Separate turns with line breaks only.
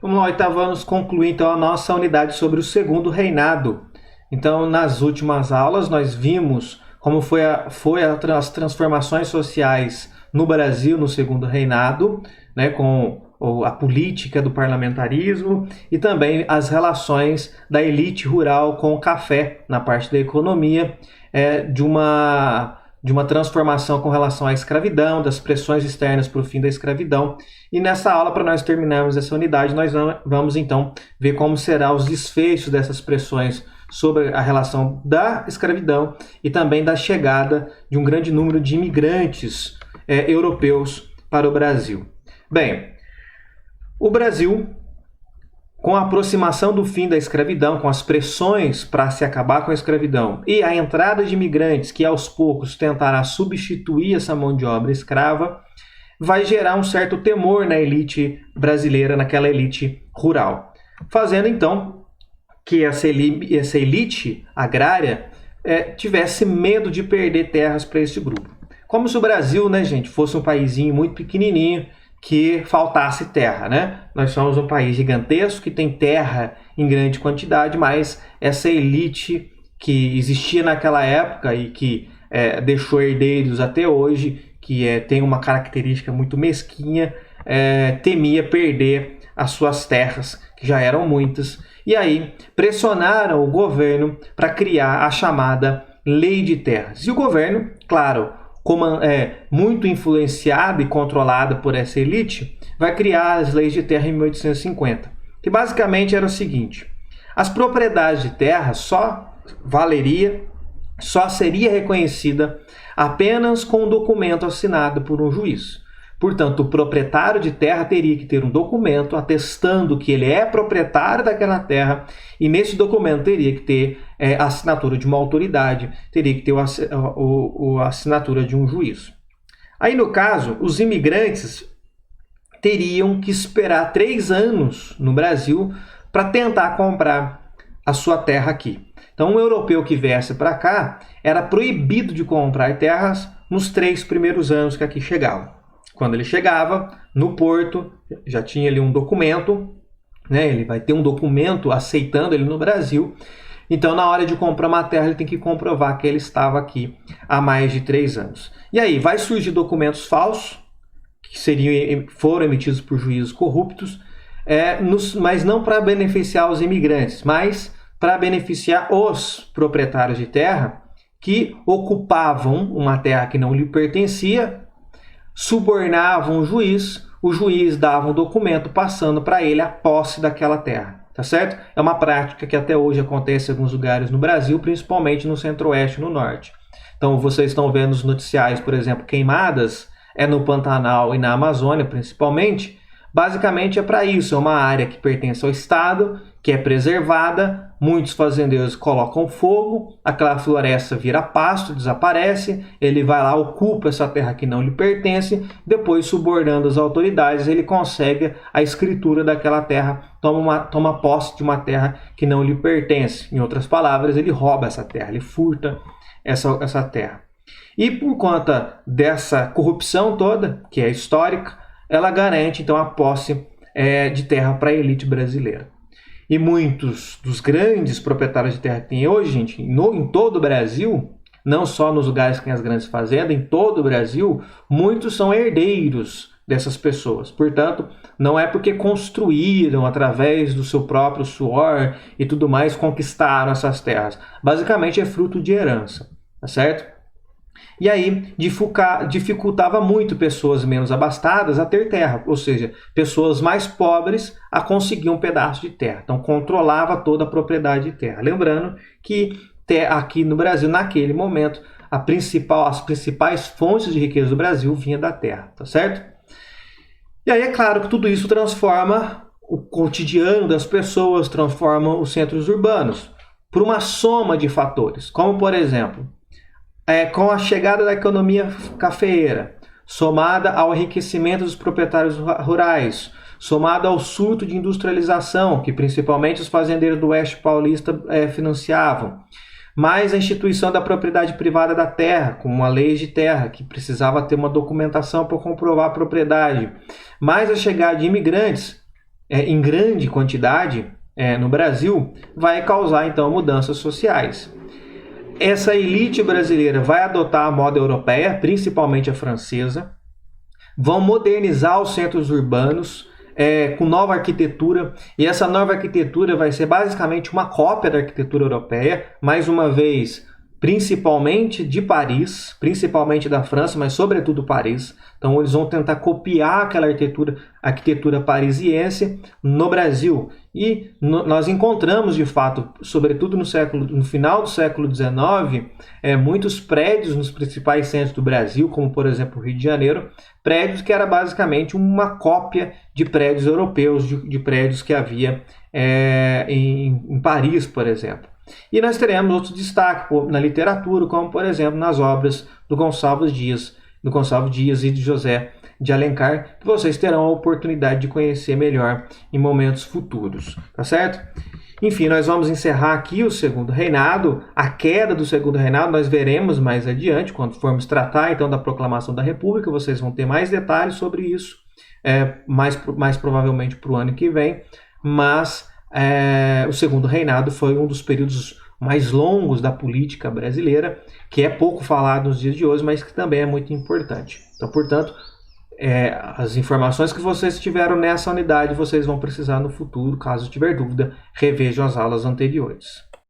Vamos lá, oitavo, vamos concluir então a nossa unidade sobre o segundo reinado. Então, nas últimas aulas, nós vimos como as transformações sociais no Brasil no segundo reinado, né, com a política do parlamentarismo e também as relações da elite rural com o café na parte da economia, de uma transformação com relação à escravidão, das pressões externas para o fim da escravidão. E nessa aula, para nós terminarmos essa unidade, nós vamos então ver como serão os desfechos dessas pressões sobre a relação da escravidão e também da chegada de um grande número de imigrantes europeus para o Brasil. Bem, o Brasil, com a aproximação do fim da escravidão, com as pressões para se acabar com a escravidão e a entrada de imigrantes que aos poucos tentará substituir essa mão de obra escrava, vai gerar um certo temor na elite brasileira, naquela elite rural, fazendo então que essa elite agrária tivesse medo de perder terras para esse grupo. Como se o Brasil, né, gente, fosse um paísinho muito pequenininho que faltasse terra, né? Nós somos um país gigantesco que tem terra em grande quantidade, mas essa elite que existia naquela época e que deixou herdeiros até hoje, que tem uma característica muito mesquinha, temia perder as suas terras, que já eram muitas, e aí pressionaram o governo para criar a chamada Lei de Terras. E o governo, claro, como muito influenciado e controlado por essa elite, vai criar as leis de terra em 1850, que basicamente era o seguinte: as propriedades de terra só seria reconhecida apenas com um documento assinado por um juiz. Portanto, o proprietário de terra teria que ter um documento atestando que ele é proprietário daquela terra, e nesse documento teria que ter a assinatura de uma autoridade, teria que ter a assinatura de um juiz. Aí, no caso, os imigrantes teriam que esperar 3 anos no Brasil para tentar comprar a sua terra aqui. Então, um europeu que viesse para cá era proibido de comprar terras nos 3 primeiros anos que aqui chegavam. Quando ele chegava no porto, já tinha ali um documento, né? Ele vai ter um documento aceitando ele no Brasil. Então, na hora de comprar uma terra, ele tem que comprovar que ele estava aqui há mais de 3 anos. E aí, vai surgir documentos falsos, que foram emitidos por juízes corruptos, mas não para beneficiar os imigrantes, mas para beneficiar os proprietários de terra que ocupavam uma terra que não lhe pertencia, subornavam o juiz dava um documento passando para ele a posse daquela terra, tá certo? É uma prática que até hoje acontece em alguns lugares no Brasil, principalmente no centro-oeste e no norte. Então, vocês estão vendo os noticiários, por exemplo, queimadas no Pantanal e na Amazônia, principalmente. Basicamente é para isso, é uma área que pertence ao Estado, que é preservada, muitos fazendeiros colocam fogo, aquela floresta vira pasto, desaparece, ele vai lá, ocupa essa terra que não lhe pertence, depois, subornando as autoridades, ele consegue a escritura daquela terra, toma posse de uma terra que não lhe pertence. Em outras palavras, ele rouba essa terra, ele furta essa terra. E por conta dessa corrupção toda, que é histórica, ela garante então a posse de terra para a elite brasileira. E muitos dos grandes proprietários de terra que tem hoje, gente, em todo o Brasil, não só nos lugares que tem as grandes fazendas, em todo o Brasil, muitos são herdeiros dessas pessoas. Portanto, não é porque construíram através do seu próprio suor e tudo mais, conquistaram essas terras. Basicamente é fruto de herança, tá certo? E aí dificultava muito pessoas menos abastadas a ter terra, ou seja, pessoas mais pobres a conseguir um pedaço de terra. Então controlava toda a propriedade de terra. Lembrando que aqui no Brasil, naquele momento, as principais fontes de riqueza do Brasil vinha da terra, tá certo? E aí é claro que tudo isso transforma o cotidiano das pessoas, transforma os centros urbanos, por uma soma de fatores, como por exemplo, com a chegada da economia cafeeira, somada ao enriquecimento dos proprietários rurais, somada ao surto de industrialização, que principalmente os fazendeiros do Oeste Paulista financiavam, mais a instituição da propriedade privada da terra, com uma lei de terra, que precisava ter uma documentação para comprovar a propriedade, mais a chegada de imigrantes, em grande quantidade no Brasil, vai causar então mudanças sociais. Essa elite brasileira vai adotar a moda europeia, principalmente a francesa, vão modernizar os centros urbanos com nova arquitetura, e essa nova arquitetura vai ser basicamente uma cópia da arquitetura europeia, mais uma vez, principalmente de Paris, principalmente da França, mas sobretudo Paris. Então eles vão tentar copiar aquela arquitetura parisiense no Brasil. E nós encontramos, de fato, sobretudo no final do século XIX, muitos prédios nos principais centros do Brasil, como por exemplo o Rio de Janeiro, prédios que era basicamente uma cópia de prédios europeus, de prédios que havia em Paris, por exemplo. E nós teremos outro destaque na literatura, como por exemplo nas obras do Gonçalves Dias e de José de Alencar, que vocês terão a oportunidade de conhecer melhor em momentos futuros, tá certo? Enfim, nós vamos encerrar aqui o segundo reinado, a queda do segundo reinado, nós veremos mais adiante, quando formos tratar então da proclamação da República, vocês vão ter mais detalhes sobre isso, mais provavelmente para o ano que vem, mas o segundo reinado foi um dos períodos mais longos da política brasileira, que é pouco falado nos dias de hoje, mas que também é muito importante. Então, portanto, as informações que vocês tiveram nessa unidade, vocês vão precisar no futuro, caso tiver dúvida, revejam as aulas anteriores.